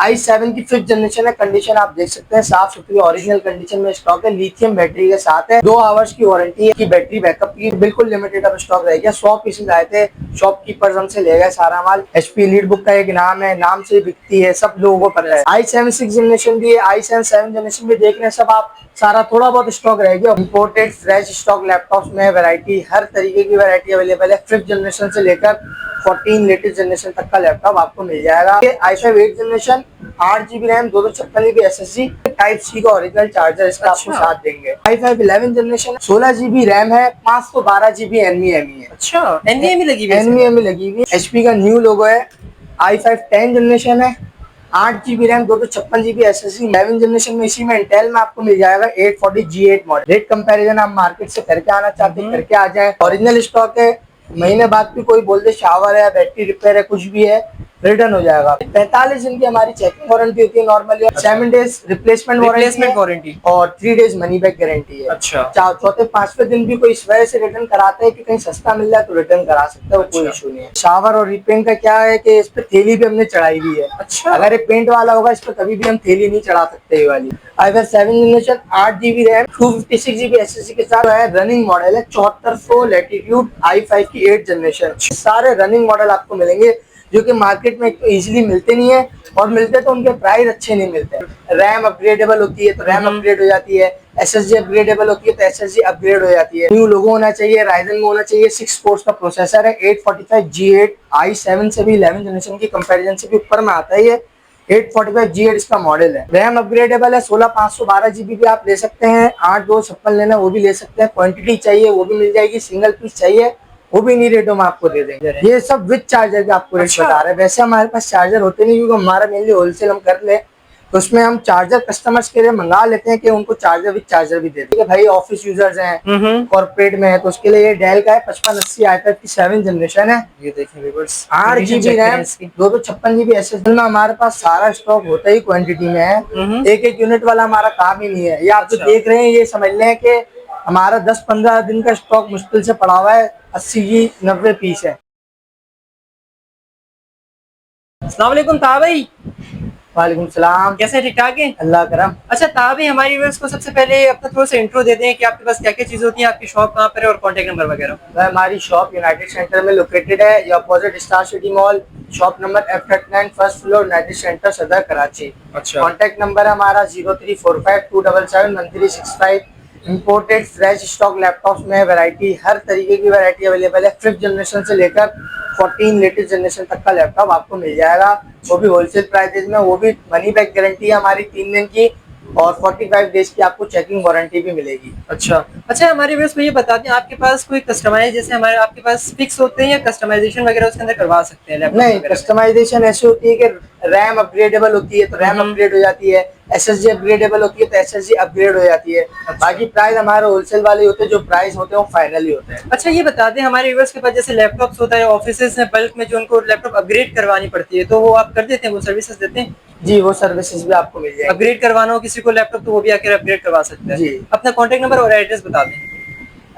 i7 की 5th generation है। Condition आप देख सकते हैं, साफ सुथरी ओरिजिनल कंडीशन में स्टॉक है। लिथियम बैटरी के साथ है, 2 आवर्स की वारंटी है की बैटरी बैकअप की। बिल्कुल लिमिटेड अब स्टॉक रह गया। 100 पीसेज आए थे, शॉपकीपर्स हमसे ले गए सारा माल। HP लीड बुक का एक नाम है, नाम से बिकती है, सब लोगों को पता है। i7 6th जनरेशन भी है, i7 7th जनरेशन भी देख रहे हैं सब आप। सारा थोड़ा बहुत स्टॉक रह गया। इंपोर्टेड फ्रेश स्टॉक लैपटॉप्स में वैरायटी, हर तरीके की वैरायटी अवेलेबल है। 5th जनरेशन से लेकर 14 लेटेस्ट जनरेशन तक का लैपटॉप आपको मिल जाएगा। i5 8th generation, 8GB RAM, 256GB SSD, type C का ओरिजिनल चार्जर इसका आपको साथ देंगे। i5 11th generation, 16GB RAM है, 512GB NVMe है। अच्छा, NVMe लगी हुई है? NVMe लगी हुई है। HP का न्यू लोगो है। i5 10th जनरेशन है, 8GB RAM, 256GB SSD। 11th generation में इसी में इंटेल में आपको मिल जाएगा 840G8 मॉडल। रेट कंपैरिजन आप मार्केट से करके आना चाहते हैं करके आ जाए। ओरिजिनल स्टॉक है। महीने बाद भी कोई बोल दे शावर है, बैटरी रिपेयर है, कुछ भी है, रिटर्न हो जाएगा। 45 दिन की हमारी चेकिंग वारंटी होती है नॉर्मली। 7 डेज रिप्लेसमेंट वारंटी और 3 डेज मनी बैक गारंटी है। अच्छा। चौथे पांचवें दिन भी कोई इस वजह से रिटर्न कराता है कि कहीं सस्ता मिल जाए तो रिटर्न करा सकता है, वो कोई इशू नहीं है। शावर और रिपेंट का क्या है कि इस पे थैली भी हमने चढ़ाई हुई है। अच्छा। अगर ये पेंट वाला होगा इस पे कभी भी हम थैली नहीं चढ़ा सकते। ये वाली i5 7th generation, 8GB RAM, 256GB SSD के साथ है। रनिंग मॉडल है 7400 लैटिट्यूड, i5 की 8th जनरेशन। सारे रनिंग मॉडल आपको मिलेंगे जो कि मार्केट में तो इजीली मिलते नहीं है, और मिलते तो उनके प्राइस अच्छे नहीं मिलते। रैम अपग्रेडेबल होती है तो रैम अपग्रेड हो जाती है, SSD अपग्रेडेबल होती है तो SSD अपग्रेड हो जाती है। न्यू लोगो होना चाहिए, राइजन में होना चाहिए। 6 कोर्स का प्रोसेसर है, 845G8, i7 से भी 11th जनरेशन की कंपैरिजन से भी ऊपर में आता है ये। 845G8 इसका मॉडल है। रैम अपग्रेडेबल है, 16 512GB भी आप ले सकते हैं। 8 2 56 लेना वो भी ले सकते हैं। क्वांटिटी चाहिए वो भी मिल जाएगी, सिंगल पीस चाहिए वो भी इन्हीं रेटों में आपको दे देंगे। ये सब विद चार्जर के आपको रेट बता रहे हैं। वैसे हमारे पास चार्जर होते नहीं, क्योंकि हमारा मेनली होलसेल हम कर ले, तो उसमें हम चार्जर कस्टमर्स के लिए मंगा लेते हैं कि उनको चार्जर विद चार्जर भी दे देंगे। भाई ऑफिस यूजर्स हैं, कॉर्पोरेट में है, तो उसके लिए ये डेल का है 5580 i5 की 7th जनरेशन है। ये देखिए 8GB रैम, 256GB SSD में हमारे पास सारा स्टॉक होता ही क्वांटिटी में है। एक एक यूनिट वाला हमारा काम ही नहीं है। ये आप जो देख रहे हैं ये समझ लें कि हमारा 10-15 दिन का स्टॉक मुश्किल से पड़ा हुआ है। 80-90 पीस है। अस्सलाम वालेकुम ताहा भाई। वालेकुम सलाम। कैसे, ठीक ठाक है? अल्लाह करम। अच्छा ताहा भाई, हमारी व्यूअर्स को सबसे पहले अपना थोड़ा सा इंट्रो दे दें कि आपके पास क्या क्या चीजें होती हैं, आपकी शॉप कहाँ पर है और कॉन्टेक्ट नंबर वगैरह। हमारी शॉप यूनाइटेड सेंटर में लोकेटेड है, ये opposite star city mall, shop number F39, first floor, United centre, सदर, कराची। अच्छा। कॉन्टेक्ट नंबर है हमारा 0345277365। इम्पोर्टेड फ्रेश स्टॉक लैपटॉप्स में वैरायटी, हर तरीके की वैरायटी अवेलेबल है। 5th जनरेशन से लेकर 14 लेटेस्ट जनरेशन तक का लैपटॉप आपको मिल जाएगा, वो भी होलसेल प्राइसेज में, वो भी मनी बैक गारंटी है हमारी 3 दिन की, और 45 डेज की आपको चेकिंग वारंटी भी मिलेगी। अच्छा अच्छा, हमारे व्यूअर्स को ये बताते हैं आपके पास कोई कस्टमाइज, जैसे हमारे आपके पास फिक्स होते हैं या कस्टमाइजेशन वगैरह उसके अंदर करवा सकते हैं लैपटॉप? नहीं, कस्टमाइजेशन ऐसी होती है कि रैम अपग्रेडेबल होती है तो रैम अपग्रेड हो जाती है, SSD अपग्रेडेबल होती है तो SSD अपग्रेड हो जाती है। बाकी प्राइस हमारे होलसेल वाले होते हैं, जो प्राइस होते हैं वो फाइनल ही होते हैं। अच्छा ये बता दें, हमारे व्यूअर्स के पास जैसे लैपटॉप्स होता है ऑफिसेज में बल्क में, जो उनको लैपटॉप अपग्रेड करवानी पड़ती है, तो वो आप कर देते हैं, वो सर्विसेज देते हैं? जी, वो सर्विसेज भी आपको मिल जाएगी। अपग्रेड करवाना हो किसी को लैपटॉप तो वो भी आकर अपग्रेड करवा सकते हैं। जी। अपना कॉन्टेक्ट नंबर और एड्रेस बता दें।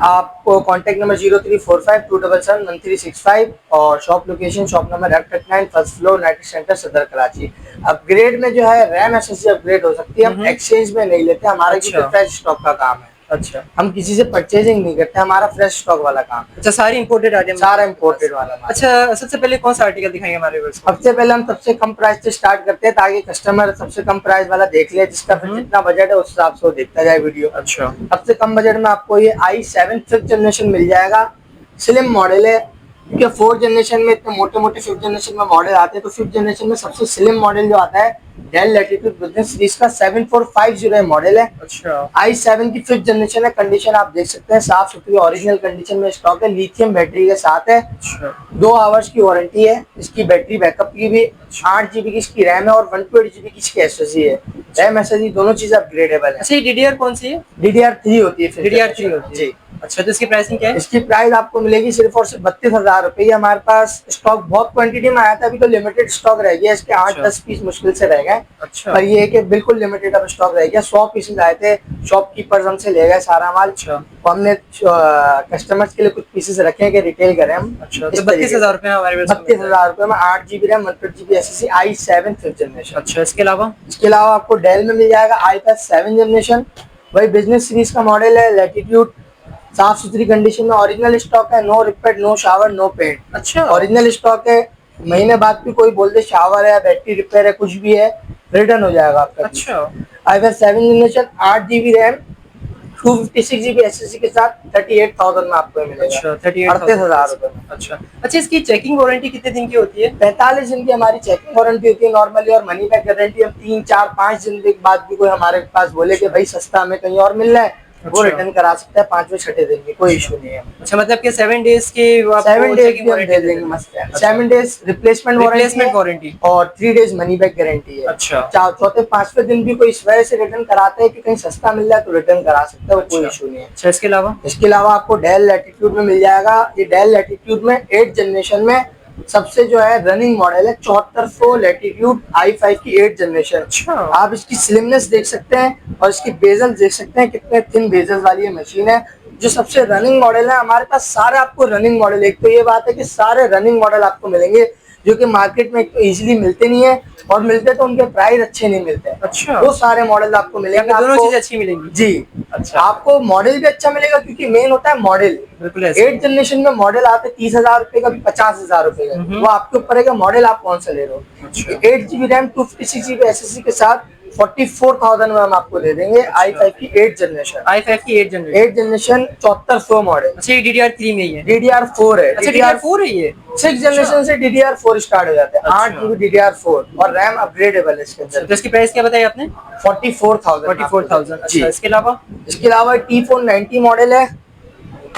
आपको कॉन्टेक्ट नंबर 0345277365 और shop location shop number F39, first floor, United centre, सदर, कराची। अपग्रेड में जो है रैम SSD अपग्रेड हो सकती है, हम एक्सचेंज में नहीं लेते, हमारा फ्रेश स्टॉक का काम है। अच्छा, हम किसी से परचेजिंग नहीं करते, हमारा फ्रेश स्टॉक वाला काम। अच्छा, सारी इंपोर्टेड आइटम, सारा इंपोर्टेड वाला। अच्छा, सबसे पहले कौन सा आर्टिकल दिखाएंगे हमारे व्यूअर्स को? सबसे पहले हम सबसे कम प्राइस से स्टार्ट करते हैं ताकि कस्टमर सबसे कम प्राइस वाला देख ले, जिसका फिर जितना बजट है उस हिसाब से वो देखता जाए वीडियो। अच्छा। सबसे कम बजट में आपको ये i7 5th जनरेशन मिल जाएगा। स्लिम मॉडल है, क्योंकि 4th जनरेशन में इतने मोटे मोटे 5th जनरेशन में मॉडल आते हैं, तो 5th जनरेशन में सबसे स्लिम मॉडल जो आता है डेल लैटिट्यूड बिजनेस सीरीज का 7450 मॉडल है। अच्छा। i7 की 5th जनरेशन है। कंडीशन आप देख सकते हैं, साफ सुथरी ओरिजिनल कंडीशन में स्टॉक है। लिथियम बैटरी के साथ है। अच्छा। 2 आवर्स की वारंटी है इसकी, बैटरी बैकअप की भी। 8GB की इसकी रैम है और 128GB की इसकी SSD है। रैम SSD दोनों चीज अपग्रेडेबल है। अच्छा, ये DDR कौन सी है? DDR3 होती है। DDR3 होती है। जी। अच्छा, तो इसकी प्राइसिंग क्या है? इसकी प्राइस आपको मिलेगी सिर्फ और सिर्फ 32,000 रुपए। हमारे पास स्टॉक बहुत क्वांटिटी में आया था, अभी तो लिमिटेड स्टॉक रह गया, इसके 8-10 पीस मुश्किल से रह गए। अच्छा। पर ये है कि बिल्कुल लिमिटेड अब स्टॉक रह गया। 100 पीसेज आए थे, शॉपकीपर्स हमसे ले गए सारा माल। अच्छा। तो हमने कस्टमर्स के लिए कुछ पीसेस रखे हैं कि रिटेल करें हम। अच्छा, तो 32,000 रुपए हमारे पास 32,000 रुपए में 8 GB RAM, 128 GB SSD, i7 5th generation. अच्छा, इसके अलावा आपको डेल में मिल जाएगा i5 7 जनरेशन, वही बिजनेस सीरीज का मॉडल है। लैटिट्यूड साफ सुथरी कंडीशन में ओरिजिनल स्टॉक है, no repair, no shower, no paint. अच्छा। ओरिजिनल स्टॉक है, महीने बाद भी कोई बोल दे शावर है, बैटरी रिपेयर है, कुछ भी है, रिटर्न हो जाएगा आपका। अच्छा। i5 7 generation, 8 GB RAM, 256 GB SSD के साथ 38,000 में आपको मिलेगा। अच्छा, 38,000 38,000 रुपए। अच्छा। अच्छा, इसकी चेकिंग वारंटी कितने दिन की होती है? 45 दिन की हमारी चेकिंग वारंटी होती है नॉर्मली, और मनी बैक गारंटी हम 3-4-5 दिन के बाद भी कोई हमारे पास बोले कि भाई सस्ता हमें कहीं और मिल रहा है, वो अच्छा। रिटर्न करा सकता है 5वें-6ठे दिन में, कोई इशू नहीं है। अच्छा, मतलब कि 7 डेज की 7 डेज की हम दे देंगे, मस्त है। 7 डेज रिप्लेसमेंट वारंटी और 3 डेज मनी बैक गारंटी है। अच्छा। चौथे-5वें दिन भी कोई इस वजह से रिटर्न कराता है कि कहीं सस्ता मिल रहा है तो रिटर्न करा सकता है, वो कोई इशू नहीं है। अच्छा, इसके अलावा आपको डेल लैटिट्यूड में मिल जाएगा। ये डेल लैटिट्यूड में 8 जनरेशन में सबसे जो है रनिंग मॉडल है, 7400 लैटिट्यूड i5 की 8 जनरेशन। अच्छा। आप इसकी स्लिमनेस देख सकते हैं और इसकी बेजल देख सकते हैं, कितने थिन बेजल वाली ये मशीन है। जो सबसे रनिंग मॉडल है हमारे पास, सारे आपको रनिंग मॉडल, एक तो ये बात है कि सारे रनिंग मॉडल आपको मिलेंगे जो कि मार्केट में एक तो इजीली मिलते नहीं है, और मिलते तो उनके प्राइस अच्छे नहीं मिलते हैं। अच्छा। वो सारे मॉडल आपको मिलेंगे, दोनों आपको चीजें अच्छी मिलेंगी जी। अच्छा। आपको मॉडल भी अच्छा मिलेगा क्योंकि मेन होता है मॉडल। बिल्कुल ऐसे 8 जनरेशन में मॉडल आते हैं 30,000 रुपए का भी, 50,000 रुपए का, वो आपके ऊपर है कि मॉडल आप कौन सा ले रहे हो। अच्छा। 8 GB रैम, 256 GB SSD के साथ 44,000 में हम आपको दे देंगे। i5 की 8 जनरेशन, i5 की 8 जनरेशन 8 जनरेशन 7400 मॉडल। अच्छा, ये DDR3 में ही है? DDR4 है। अच्छा, DDR4 है ये? 6 जनरेशन से DDR4 स्टार्ट हो जाते हैं। अच्छा। 8 GB DDR4, और रैम अपग्रेडेबल है इसके अंदर। तो इसकी प्राइस क्या बताई आपने? 44,000। 44,000। जी। अच्छा, इसके अलावा T4 90 मॉडल है,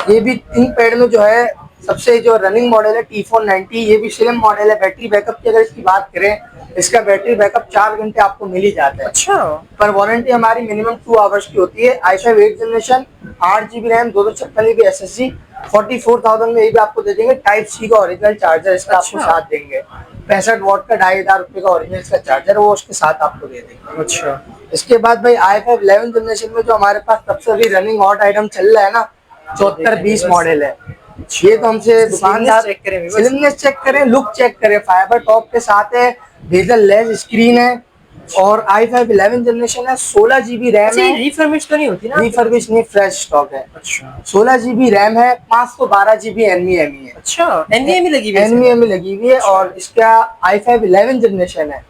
ये भी थिंक पैड में जो है सबसे जो रनिंग मॉडल है T4 90। ये भी स्लिम मॉडल है। बैटरी बैकअप की अगर इसकी बात करें, इसका बैटरी बैकअप 4 घंटे आपको मिल ही जाता है। अच्छा। पर वारंटी हमारी मिनिमम 2 आवर्स की होती है। i5 8 generation, 8 GB RAM, 256 GB SSD, 44,000 में ये भी आपको दे देंगे। टाइप सी का ओरिजिनल चार्जर इसका आपको अच्छा। साथ देंगे। 65 वॉट का 2,500 रुपए का ओरिजिनल इसका चार्जर, वो उसके साथ आपको दे देंगे। अच्छा। इसके बाद भाई i5 11 जनरेशन में जो हमारे पास सबसे अभी रनिंग हॉट आइटम चल रहा है ना, 7420 मॉडल है। ये तो हमसे दुकानदार स्लिमनेस चेक करें, लुक चेक करें, फाइबर टॉप के साथ है, बेजल लेस स्क्रीन है, और i5 11 जनरेशन है, 16 GB रैम है। रिफर्बिश तो नहीं होती ना? रिफर्बिश नहीं, फ्रेश स्टॉक है। अच्छा। 16 GB रैम है, 512 GB NVMe है। अच्छा, NVMe लगी हुई है? NVMe लगी हुई है, और इसका i5 11 जनरेशन है।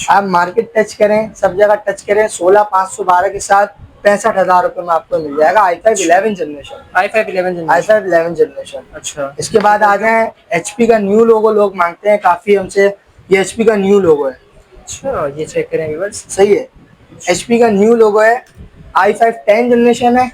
आप मार्केट टच करें, सब जगह टच करें, 16,512 के साथ 65,000 रुपए में आपको मिल जाएगा i5 11 generation. i5 11 i5 11 generation. अच्छा। इसके बाद आ जाए HP का न्यू लोगो, लोग मांगते हैं काफी हमसे, ये HP का न्यू लोगो है। अच्छा, ये चेक करें व्यूअर्स। सही है, HP का न्यू लोगो है। i5 10 जनरेशन है,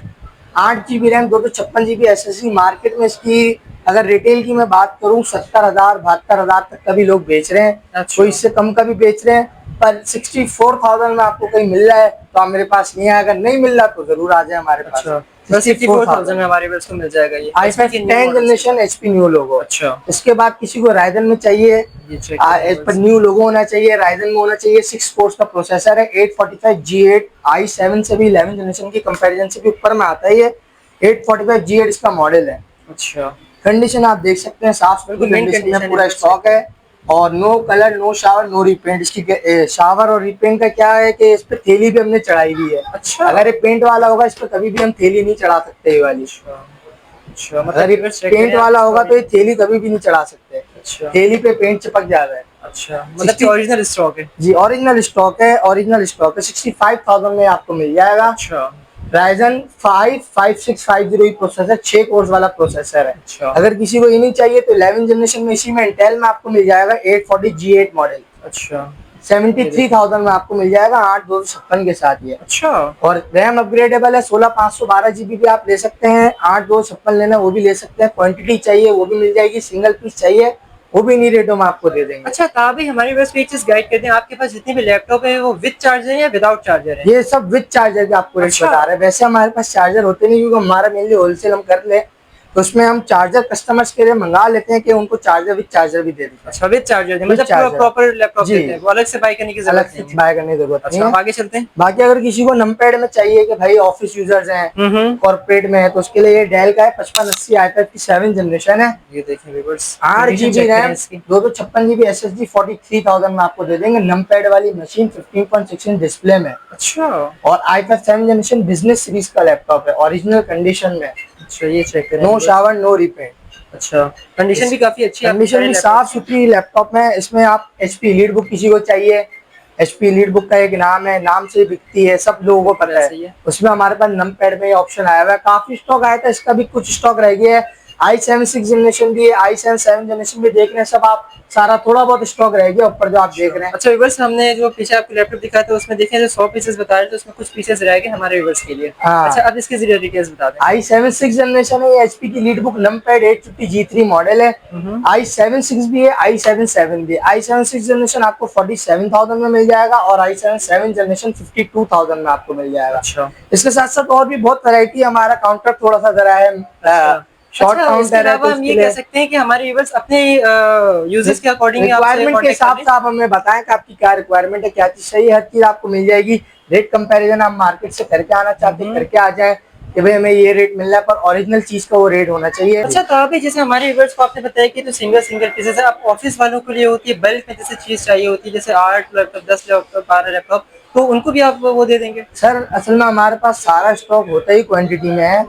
8 GB RAM, 256 GB SSD। Market में इसकी अगर रिटेल की मैं बात करूं 70,000 72,000 तक का भी लोग बेच रहे हैं। अच्छा। कोई इससे कम का भी बेच रहे हैं, पर 64,000 में आपको कहीं मिल रहा है तो आप मेरे पास नहीं है, अगर नहीं मिल रहा तो जरूर आ जाए हमारे पास। अच्छा, 64,000 में हमारे व्यूअर्स को मिल जाएगा ये i5 10 generation HP new logo. अच्छा। इसके बाद किसी को राइजन में चाहिए, ये चेक इस पर न्यू लोगो होना चाहिए, राइजन में होना चाहिए। 6 कोर्स का प्रोसेसर है, 845 G8, i7 से भी 11 जनरेशन की कंपैरिजन से भी ऊपर में आता है ये। 845 G8 इसका मॉडल है। अच्छा। कंडीशन आप देख सकते हैं, साफ सुथरी कंडीशन में पूरा स्टॉक है, और no colour, no shower, no repaint. इसकी शावर और रिपेंट का क्या है कि इस पे थैली भी हमने चढ़ाई हुई है। अच्छा। अगर ये पेंट वाला होगा इस पे कभी भी हम थैली नहीं चढ़ा सकते ये वाली। अच्छा, अगर ये पेंट वाला होगा तो ये थैली कभी भी नहीं चढ़ा सकते। अच्छा। थैली पे पेंट चिपक जाता है। अच्छा, मतलब ओरिजिनल स्टॉक है? जी, ओरिजिनल स्टॉक है, ओरिजिनल स्टॉक है। 65,000 में आपको मिल जाएगा। अच्छा। Ryzen 5 5650 प्रोसेसर, 6 कोर्स वाला प्रोसेसर है। अच्छा। अगर किसी को ये नहीं चाहिए तो 11 जनरेशन में इसी में इंटेल में आपको मिल जाएगा 840 G8 मॉडल। अच्छा। 73,000 में आपको मिल जाएगा 8,256 के साथ ये। अच्छा। और रैम अपग्रेडेबल है, 16,512 GB भी आप ले सकते हैं। 8,256 लेना वो भी ले सकते हैं। क्वांटिटी चाहिए वो भी मिल जाएगी, सिंगल पीस चाहिए वो भी इन्हीं रेटों में आपको दे देंगे। अच्छा, तो आप भी हमारे व्यूअर्स को एक चीज गाइड करते हैं, आपके पास जितने भी लैपटॉप है वो विद चार्जर है या विदाउट चार्जर है? ये सब विद चार्जर के आपको रेट अच्छा। बता रहे हैं। वैसे हमारे पास चार्जर होते नहीं, क्योंकि हमारा मेनली होलसेल हम कर ले, तो उसमें हम चार्जर कस्टमर्स के लिए मंगा लेते हैं कि उनको चार्जर विद चार्जर भी दे देते हैं। अच्छा, विद चार्जर विद मतलब चार्जर प्रॉपर लैपटॉप जी, देते हैं, वो अलग से बाय करने की अलग जरूरत से नहीं है। बाय करने की जरूरत नहीं अच्छा, है। अब आगे चलते हैं। बाकी अगर किसी को नमपैड में चाहिए कि भाई ऑफिस यूजर्स हैं, कॉर्पोरेट में है, तो उसके लिए ये डेल का है 5580 i5 की 7 जनरेशन है। ये देखिए viewers, 8 GB RAM, 256 GB SSD, 43,000 में आपको दे देंगे। नमपैड वाली मशीन 15.6 इंच डिस्प्ले में। अच्छा। और i5 7 जनरेशन बिजनेस सीरीज का लैपटॉप है, ओरिजिनल कंडीशन में। अच्छा, ये चेक करें। No shower, no repaint. अच्छा, कंडीशन भी काफी अच्छी है, कंडीशन भी साफ सुथरी लैपटॉप है। इसमें आप HP लीड बुक किसी को चाहिए, HP लीड बुक का एक नाम है, नाम से बिकती है, सब लोगों को पता है। उसमें हमारे पास नमपैड में ऑप्शन आया हुआ है। काफी स्टॉक आया था, इसका भी कुछ स्टॉक रह गया है। i7 6 जनरेशन भी है, i7 7 जनरेशन भी देख रहे हैं सब आप, सारा थोड़ा बहुत स्टॉक रह गया ऊपर जो आप देख रहे हैं। अच्छा व्यूअर्स, हमने जो पीछे आपको लैपटॉप दिखाया था उसमें देखें जो 100 पीसेस बता रहे थे उसमें कुछ पीसेस रह गए हमारे व्यूअर्स के लिए। हाँ। अच्छा, अब इसके जरिए डिटेल्स बता दें। i7 6 जनरेशन है, ये HP की lead book numpad 850 G3 model है। i7 6 भी है, i7 7 भी है। i7 6 जनरेशन आपको 47,000 में मिल जाएगा और i7 7 जनरेशन 52,000 में आपको मिल जाएगा। अच्छा, इसके साथ साथ और भी बहुत वैरायटी है। हमारा काउंटर थोड़ा सा जरा है शॉर्ट अच्छा, इसके काउंटर है, तो अलावा हम ये कह सकते हैं कि हमारे व्यूअर्स अपने यूजर्स के अकॉर्डिंग रिक्वायरमेंट के हिसाब से आप हमें बताएं कि आपकी क्या रिक्वायरमेंट है, क्या चीज चाहिए, हर चीज आपको मिल जाएगी। रेट कंपैरिजन आप मार्केट से करके आना चाहते हैं करके आ जाए कि भाई हमें ये रेट मिल रहा है, पर ओरिजिनल चीज का वो रेट होना चाहिए। अच्छा, तो अभी जैसे हमारे व्यूअर्स को आपने बताया कि तो सिंगल पीसेस है, आप ऑफिस वालों के लिए होती है बल्क में जैसे चीज चाहिए होती है, जैसे 8 लैपटॉप 10 लैपटॉप 12 लैपटॉप, तो उनको भी आप वो दे देंगे? सर असल में हमारे पास सारा स्टॉक होता ही क्वांटिटी में है,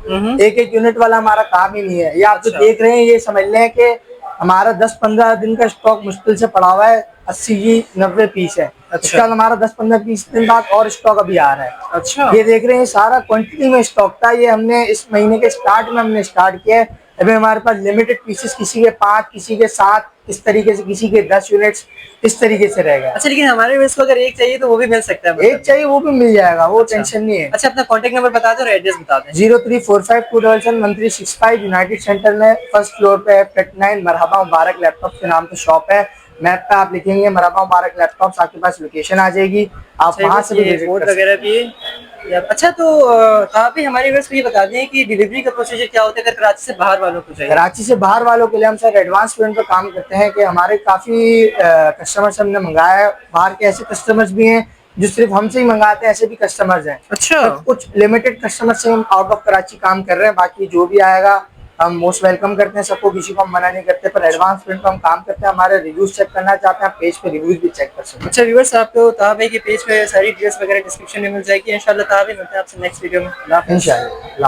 एक एक यूनिट वाला हमारा काम ही नहीं है। ये आप जो देख रहे हैं ये समझ लें कि हमारा 10-15 दिन का स्टॉक मुश्किल से पड़ा हुआ है, 80-90 पीस है। अच्छा, हमारा 10-15 पीस दिन बाद और स्टॉक अभी आ रहा है। अच्छा, ये देख रहे हैं सारा क्वांटिटी में स्टॉक था, ये हमने इस महीने के स्टार्ट में हमने स्टार्ट किया है। अभी हमारे पास लिमिटेड पीसेस, किसी के 5, किसी के 7, इस तरीके से, किसी के 10 यूनिट्स इस तरीके से रहेगा। अच्छा, लेकिन हमारे व्यूअर्स को अगर एक चाहिए तो वो भी मिल सकता है? एक चाहिए वो भी मिल जाएगा, वो टेंशन नहीं है। अच्छा, अपना कॉन्टेक्ट नंबर बता दो और एड्रेस बता दें। 0345271365 यूनाइटेड सेंटर में फर्स्ट फ्लोर पे F39 मरहबा मुबारक लैपटॉप के नाम पे शॉप है। मैप पे आप लिखेंगे मरहबा मुबारक लैपटॉप्स, आपके पास लोकेशन आ जाएगी, आप वहां से भी विजिट कर सकते हैं। अच्छा, तो आप भी हमारे व्यूअर्स को ये बता दें कि डिलीवरी का प्रोसीजर क्या होता है अगर कराची से बाहर वालों को चाहिए? कराची से बाहर वालों के लिए हम सर एडवांस पेमेंट पर काम करते हैं कि हमारे काफी कस्टमर्स हमने मंगाया है। बाहर के ऐसे कस्टमर्स भी हैं जो सिर्फ हमसे ही मंगाते हैं, ऐसे भी कस्टमर्स हैं। अच्छा, तो कुछ लिमिटेड कस्टमर्स से हम आउट ऑफ कराची काम कर रहे हैं, बाकी जो भी आएगा हम मोस्ट वेलकम करते हैं सबको, किसी को हम मना नहीं करते, पर एडवांस पेमेंट पर हम काम करते हैं। हमारे रिव्यूज चेक करना चाहते हैं, पेज पे रिव्यूज भी चेक कर सकते हैं। अच्छा व्यूअर्स, आपको ताब है कि पेज पे सारी डिटेल्स वगैरह डिस्क्रिप्शन में मिल जाएगी। इंशाल्लाह ताब मिलते हैं आपसे नेक्स्ट वीडियो में। इंशाल्लाह।